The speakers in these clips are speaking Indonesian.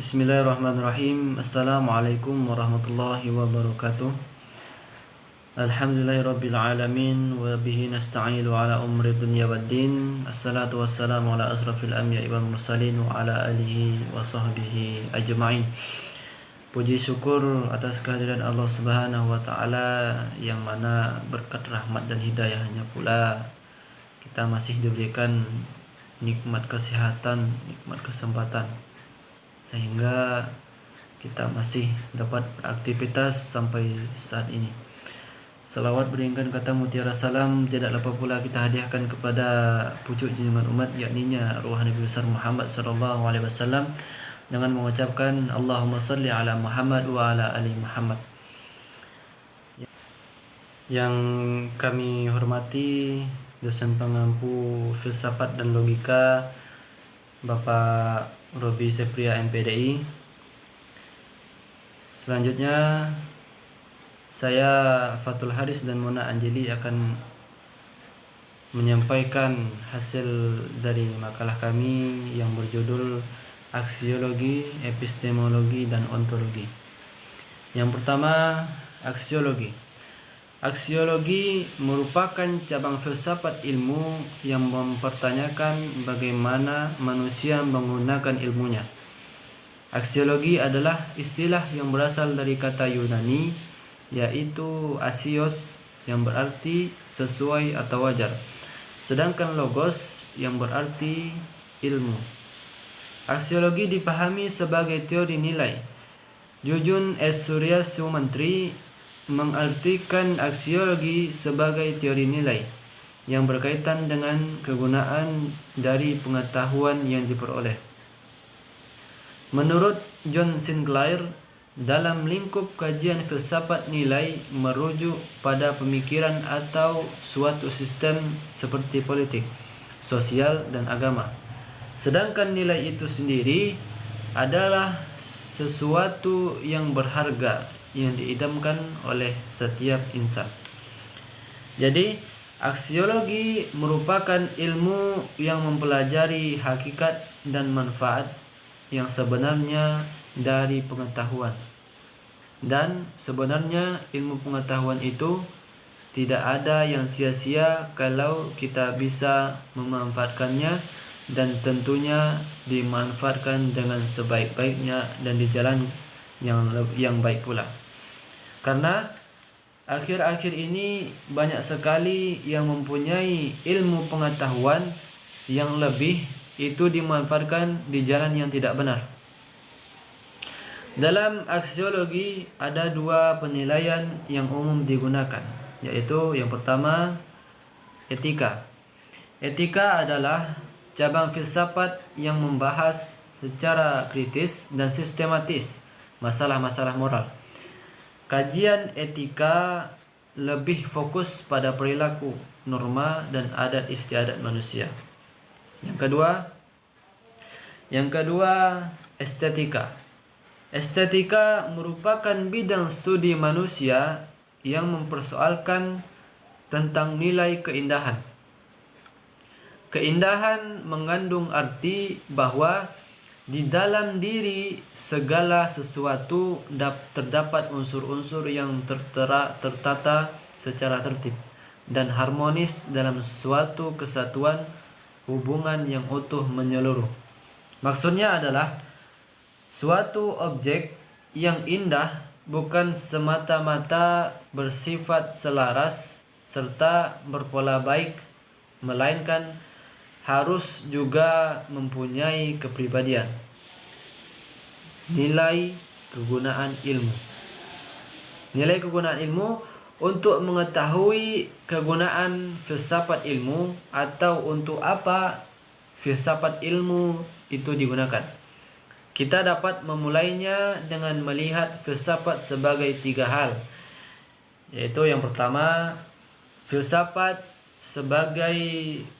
Bismillahirrahmanirrahim. Assalamualaikum warahmatullahi wabarakatuh. Alhamdulillahirabbil alamin wa bihi nasta'inu ala umri dunya waddin. Assalatu wassalamu ala asrafil anbiya'i wal mursalin wa ala alihi wa sahbihi ajma'in. Puji syukur atas kehadiran Allah Subhanahu wa taala yang mana berkat rahmat dan hidayahnya pula kita masih diberikan nikmat kesehatan, nikmat kesempatan, sehingga kita masih dapat beraktivitas sampai saat ini. Salawat beriringkan kata mutiara salam tidak lupa pula kita hadiahkan kepada pucuk junjungan umat, yakninya arwah Nabi besar Muhammad sallallahu alaihi wasallam, dengan mengucapkan Allahumma salli ala Muhammad wa ala ali Muhammad. Yang kami hormati dosen pengampu filsafat dan logika Bapak Robi Sepria MPDI. Selanjutnya saya Fatul Haris dan Mona Anjeli akan menyampaikan hasil dari makalah kami yang berjudul Aksiologi, Epistemologi, dan Ontologi. Yang pertama, aksiologi. Aksiologi merupakan cabang filsafat ilmu yang mempertanyakan bagaimana manusia menggunakan ilmunya. Aksiologi adalah istilah yang berasal dari kata Yunani, yaitu asios, yang berarti sesuai atau wajar, sedangkan logos yang berarti ilmu. Aksiologi dipahami sebagai teori nilai. Jujun S. Surya Sumantri mengartikan aksiologi sebagai teori nilai yang berkaitan dengan kegunaan dari pengetahuan yang diperoleh. Menurut John Sinclair, dalam lingkup kajian filsafat nilai merujuk pada pemikiran atau suatu sistem seperti politik, sosial, dan agama. Sedangkan nilai itu sendiri adalah sesuatu yang berharga yang diidamkan oleh setiap insan. Jadi, aksiologi merupakan ilmu yang mempelajari hakikat dan manfaat yang sebenarnya dari pengetahuan. Dan sebenarnya ilmu pengetahuan itu tidak ada yang sia-sia kalau kita bisa memanfaatkannya, dan tentunya dimanfaatkan dengan sebaik-baiknya dan di jalan yang baik pula. Karena akhir-akhir ini banyak sekali yang mempunyai ilmu pengetahuan yang lebih itu dimanfaatkan di jalan yang tidak benar. Dalam aksiologi ada dua penilaian yang umum digunakan, yaitu yang pertama, etika. Etika adalah cabang filsafat yang membahas secara kritis dan sistematis masalah-masalah moral. Kajian etika lebih fokus pada perilaku, norma, dan adat istiadat manusia. Yang kedua, estetika. Estetika merupakan bidang studi manusia yang mempersoalkan tentang nilai keindahan. Keindahan mengandung arti bahwa di dalam diri segala sesuatu terdapat unsur-unsur yang tertata secara tertib dan harmonis dalam suatu kesatuan hubungan yang utuh menyeluruh. Maksudnya adalah suatu objek yang indah bukan semata-mata bersifat selaras serta berpola baik, melainkan harus juga mempunyai kepribadian. Nilai kegunaan ilmu. Nilai kegunaan ilmu untuk mengetahui kegunaan filsafat ilmu atau untuk apa filsafat ilmu itu digunakan. Kita dapat memulainya dengan melihat filsafat sebagai tiga hal, yaitu yang pertama, filsafat sebagai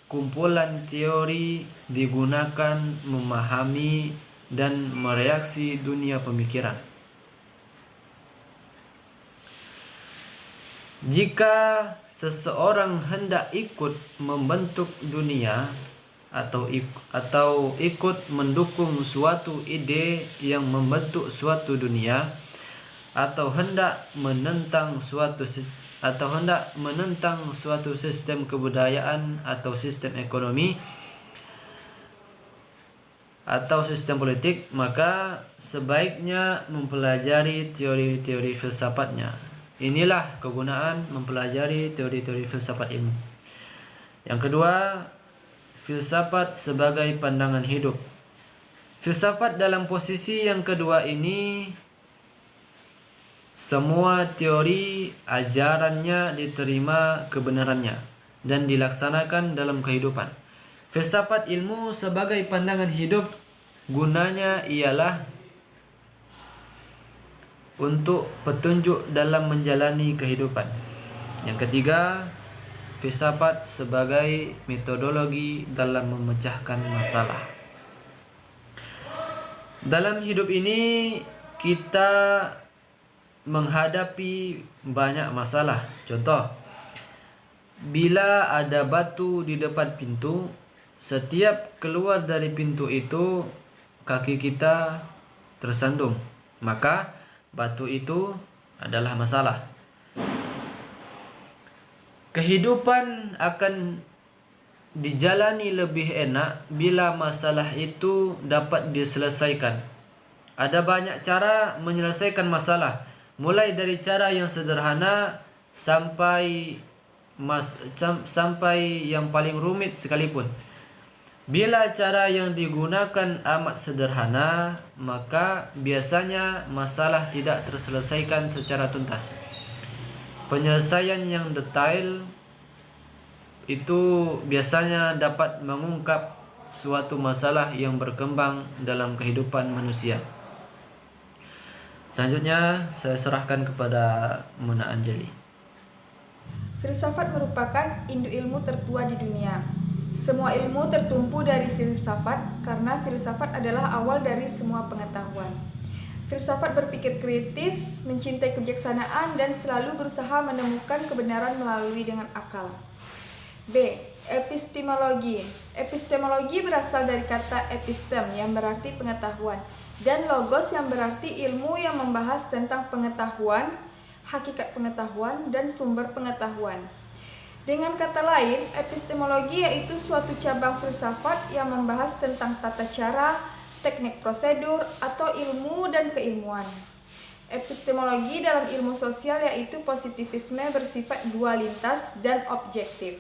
kumpulan teori digunakan memahami dan mereaksi dunia pemikiran. Jika seseorang hendak ikut membentuk dunia atau ikut mendukung suatu ide yang membentuk suatu dunia, atau hendak menentang suatu sistem kebudayaan atau sistem ekonomi atau sistem politik, maka sebaiknya mempelajari teori-teori filsafatnya. Inilah kegunaan mempelajari teori-teori filsafat ilmu. Yang kedua, filsafat sebagai pandangan hidup. Filsafat dalam posisi yang kedua ini, semua teori ajarannya diterima kebenarannya dan dilaksanakan dalam kehidupan. Filsafat ilmu sebagai pandangan hidup, gunanya ialah untuk petunjuk dalam menjalani kehidupan. Yang ketiga, filsafat sebagai metodologi dalam memecahkan masalah. Dalam hidup ini kita menghadapi banyak masalah. Contoh, bila ada batu di depan pintu, setiap keluar dari pintu itu kaki kita tersandung, maka batu itu adalah masalah. Kehidupan akan dijalani lebih enak bila masalah itu dapat diselesaikan. Ada banyak cara menyelesaikan masalah, mulai dari cara yang sederhana sampai yang paling rumit sekalipun. Bila cara yang digunakan amat sederhana, maka biasanya masalah tidak terselesaikan secara tuntas. Penyelesaian yang detail itu biasanya dapat mengungkap suatu masalah yang berkembang dalam kehidupan manusia. Selanjutnya saya serahkan kepada Muna Anjali. Filsafat merupakan induk ilmu tertua di dunia. Semua ilmu tertumpu dari filsafat karena filsafat adalah awal dari semua pengetahuan. Filsafat berpikir kritis, mencintai kebijaksanaan, dan selalu berusaha menemukan kebenaran melalui dengan akal. B. Epistemologi. Epistemologi berasal dari kata epistem yang berarti pengetahuan, dan logos yang berarti ilmu yang membahas tentang pengetahuan, hakikat pengetahuan, dan sumber pengetahuan. Dengan kata lain, epistemologi yaitu suatu cabang filsafat yang membahas tentang tata cara, teknik prosedur, atau ilmu dan keilmuan. Epistemologi dalam ilmu sosial yaitu positivisme bersifat dualitas dan objektif.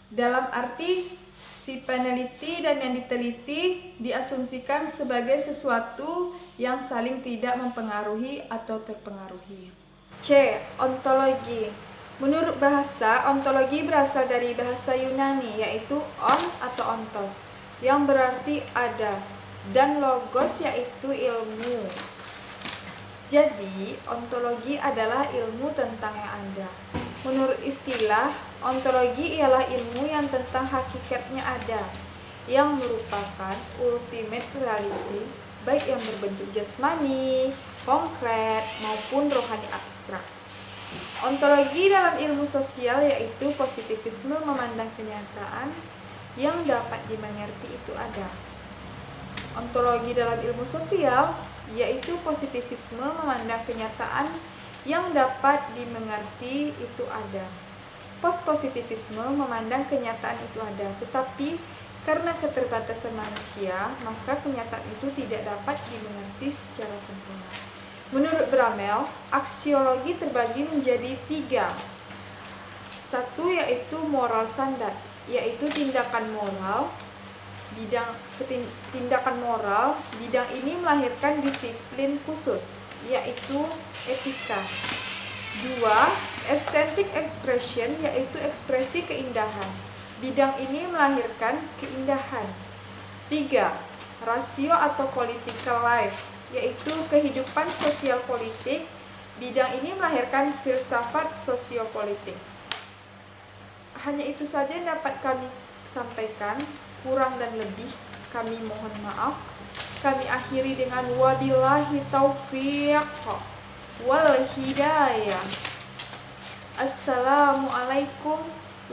Dalam arti, si peneliti dan yang diteliti diasumsikan sebagai sesuatu yang saling tidak mempengaruhi atau terpengaruhi. C. Ontologi. Menurut bahasa, ontologi berasal dari bahasa Yunani yaitu on atau ontos yang berarti ada, dan logos yaitu ilmu. Jadi, ontologi adalah ilmu tentang yang ada. Menurut istilah, ontologi ialah ilmu yang tentang hakikatnya ada, yang merupakan ultimate reality, baik yang berbentuk jasmani, konkret, maupun rohani abstrak. Ontologi dalam ilmu sosial yaitu positivisme memandang kenyataan yang dapat dimengerti itu ada. Ontologi dalam ilmu sosial yaitu positivisme memandang kenyataan yang dapat dimengerti itu ada. Postpositivisme memandang kenyataan itu ada, tetapi karena keterbatasan manusia, maka kenyataan itu tidak dapat dimengerti secara sempurna. Menurut Bramel, aksiologi terbagi menjadi 3. Satu yaitu moral standard, yaitu tindakan moral. Bidang ini melahirkan disiplin khusus, yaitu etika. 2. Aesthetic expression, yaitu ekspresi keindahan. Bidang ini melahirkan keindahan. 3. Rasio atau political life, yaitu kehidupan sosial politik. Bidang ini melahirkan filsafat sosiopolitik. Hanya itu saja yang dapat kami sampaikan, kurang dan lebih kami mohon maaf. Kami akhiri dengan wabillahi taufiq wal hidayah. Assalamualaikum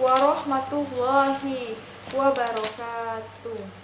warahmatullahi wabarakatuh.